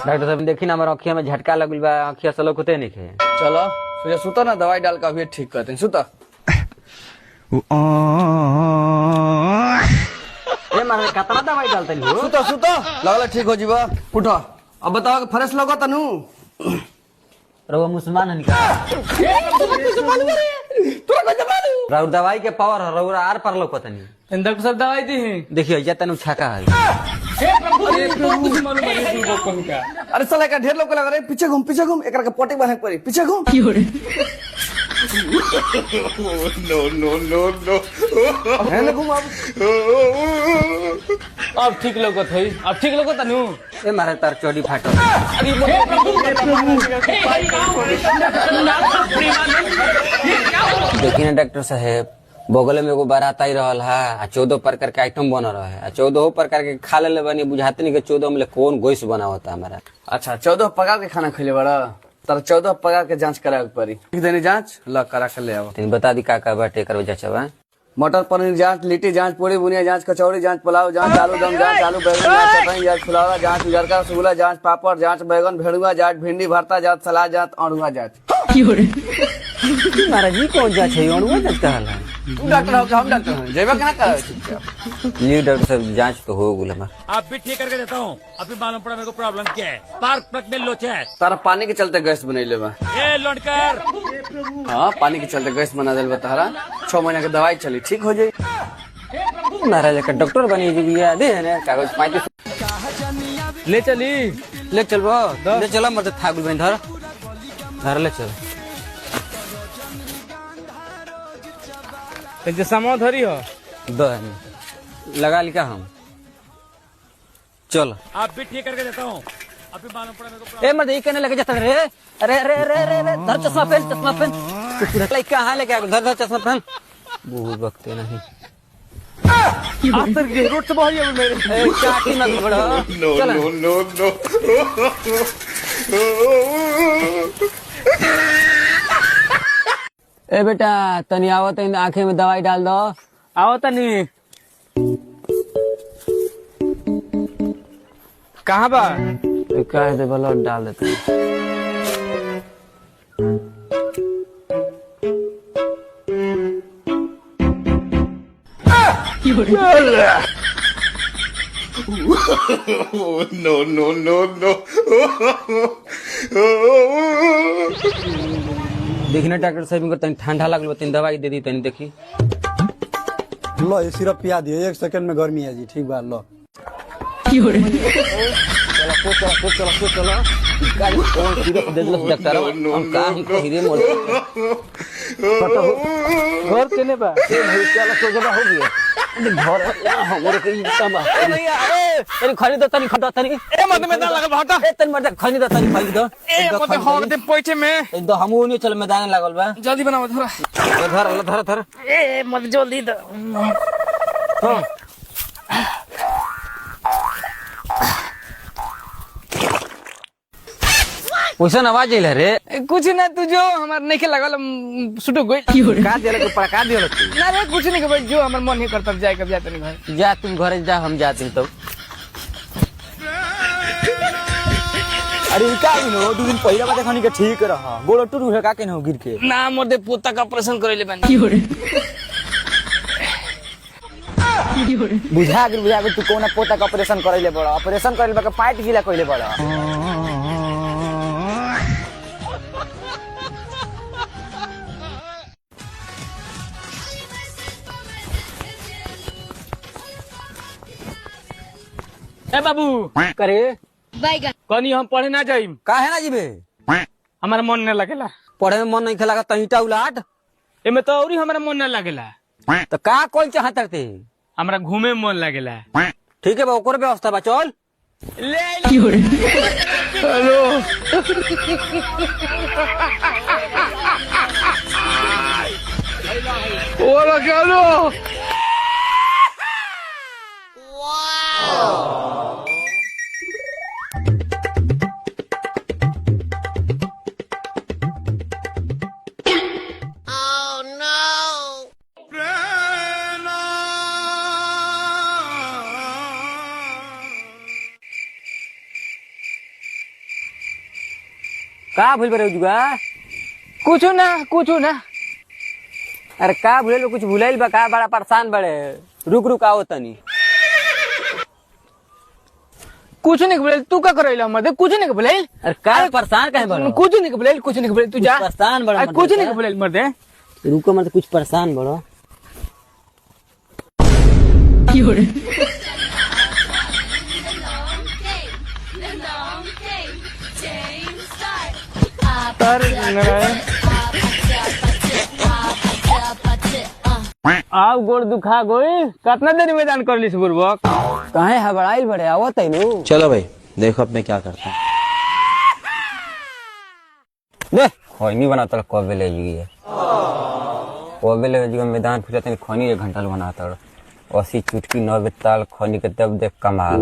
Doctor साहब देखी ना हमारा अखिया में झटका लगल बा, अखिया से लौकते नहीं खे। चलो फिर सुता ना, दवाई डाल का भी ठीक करते हैं। सुता ए मारे कितना दवाई डालते हो? सुता सुता लगला ठीक हो जीवा। उठो अब बताओ कि फ्रेश लगो तनु रउआ मुसलमान हन का? राउर दवाई के पावर है, रउरा आर पर लौकत नहीं। डॉक्टर साहब दवाई दी है। देखिए या तनु छका है। अरे साला का ढेर लोग लगा रहे, पीछे घूम एकरा के पोटी बना पड़ी, पीछे घूम। नो है ना घूम अब ठीक लगत है, अब ठीक लगत तनु। ए मारे तार चोडी फाटो। देखिए ना डॉक्टर साहब, बगल में एगो बारात आई रहल है, 14 प्रकार के आइटम बन रहा है, 14 प्रकार के खा ले बनी, बुझाते नहीं कि 14 में कौन गोश्त बना होता हमारा। अच्छा 14 प्रकार के खाना खिले बड़ा, तर 14 प्रकार के जांच करावे पड़ी। एक दिन जांच ला करा के ले आओ। तीन बता दी का बाटे कर जांचवा। मटर पनीर जांच, लिट्टी जांच, पूरी बुनिया जांच, कचौड़ी जांच, पुलाव जांच, आलू दम जांच, आलू बैगन जांच, चटनी जांच, फुलावरा जांच, उजरका रसगुल्ला जांच, पापड़ जांच, बैगन भेड़ुआ जांच, भिंडी भरता जांच, सलाद जांच, अड़ुआ जांच। महाराज जी कौन जांच है? अड़ुआ जांच कहल है। तू डॉक्टर हो हम डॉक्टर हैं, जेबा कहां का? ये डॉक्टर साहब जांच तो हो गुला। आप भी ठीक करके देता हूँ। अभी मालूम पड़ा मेरे को प्रॉब्लम क्या है। पार्क में लोचा है। तारा पानी के चलते गैस बनैले बा। ए लौटकर हाँ पानी के चलते गैस बना दिल बा तारा। 6 महीना के दवाई चली, ठीक हो जाई। महाराज का डॉक्टर बनी जी दे है कागज 35 ले चली, ले चलबो, ले चला मत थागुल बन धर धर ले चल। ते सामान धरी हो दहन लगा लिखा हम चल। आप भी ठीक करके देता हूँ। अभी मालूम पड़ा मेरे को ए मत ये कहने लगे जाता रे। अरे अरे अरे अरे धर चश्मा पहन, चश्मा पहन। कहाँ लेके आ धर धर चश्मा पहन। बहुत वक्त नहीं आतर के रोड से बाहर है मेरे। चाटी मत बड़ा। नो ए बेटा तनी आओ, तनी आंखें में दवाई डाल दो। आओ तनी। कहाँ बा? कह दे ब्लड डाल देते। नो देखी ना डॉक्टर साहब इनको तनी ठंडा लगल, तनी दवाई दे दी, तनी देखी। लो ये सिरप पिया दिए, 1 सेकंड में गर्मी है जी। ठीक बात लो। चलो कौन सिरप दे दिलस डॉक्टर? हम का ही कहिरे मोल घर केने बा? चलो सो जबा हो गया घर हमरे के तमा। तनी खरीद तनी खटा तनी। ए मत मैदान लगा भाटा। ए तनी मत खरीद तनी खरीद। ए मत हो दे पैसे में। एकदम हमू नहीं चल मैदान लागल बा। जल्दी बनाओ थोड़ा। धर ए मत जल्दी दो। हां वैसा आवाज आइल रे। कुछ ना तू जो हमार नहीं के लगल सुटो गई। का दियल के पड़ा का दियल ना रे कुछ नहीं के भाई, जो हमार मन नहीं करता जाए कब जाते नहीं भाई। जा तुम घरे जा, हम जाते हैं तब। अरे का नो 2 दिन पहले बात देखनी के ठीक रहा, गोड़ टूट है का के न गिर के ना मोर दे पोता का ऑपरेशन करैले बानी। बुझा के तू कोना पोता का ऑपरेशन करैले बड़ा, ऑपरेशन करैले बा के पाइट गिला कइले बड़ा। ए बाबू करे कनी हम पढ़े ना जाइम। काहे ना जीबे? हमारा मन न लगेला। पढ़े में मन नहीं खेला का ईटा उलाट। एमे तो औरी हमारा मन न लगेला। तो का कोई चाहत थे? हमरा घूमे में मन लगेला। ठीक है बा, ओकर व्यवस्था बा, चल। हेलो ओला चलो। का भूल बरे जुगा? कुछ ना अरे का भूले कुछ भूलाइल बा का? बड़ा परेशान बड़े। रुक आओ तनी। कुछ नहीं बोले तू का करैला मत कुछ नहीं बोले अरे का परेशान काहे बड़ो? कुछ नहीं बोले तू जा परेशान बड़ो मत। कुछ नहीं बोले मत रुको मत, कुछ परेशान बड़ो। आप गोड़ दुखा गोई कितना देर मैदान कर ली बुर्बक काहे हबड़ाइल बड़े? आवत है नु। चलो भाई देखो अब मैं क्या करता हूँ। दे खैनी बनाता कबे ले जी कबे ले जी मैदान फिर तनी खैनी 1 घंटा बनाता 80 चुटकी 90 ताल खैनी के तब देख कमाल।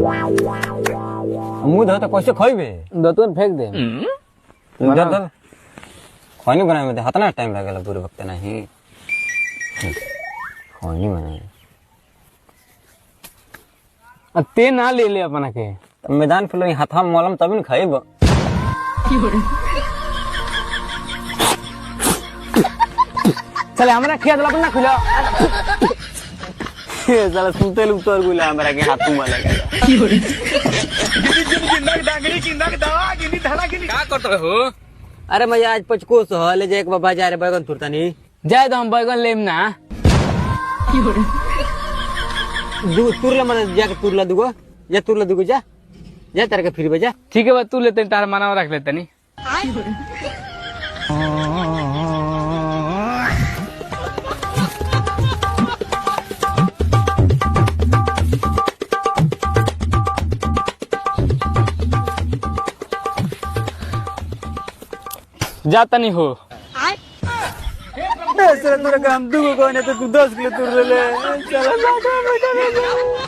मुंह धो तो कैसे खइबे? दतुन फेंक दे जब खैनी बनाए में हतना टाइम लगेला पूरे वक्त नहीं। खैनी बनाए ते ना ले ले अपना के मैदान फिर हाथा में मलम तभी न खाइब। चले हमरा खेत ला अपना खुला साला सुते लुक तोर गुला हमरा के हाथ में लगा क्या करते हो? अरे मैं आज पचकोस ले जाए बाबा जा रे बैगन तुरता नहीं जाए तो हम बैगन लेम ना तुरला मतलब जाके तुरला दुगो जा तार के फिर बजा। ठीक है बा तू लेते तार माना रख लेते नहीं जाता नहीं हो काम दुगो कहने तो तू 10 किलो तुर ले चला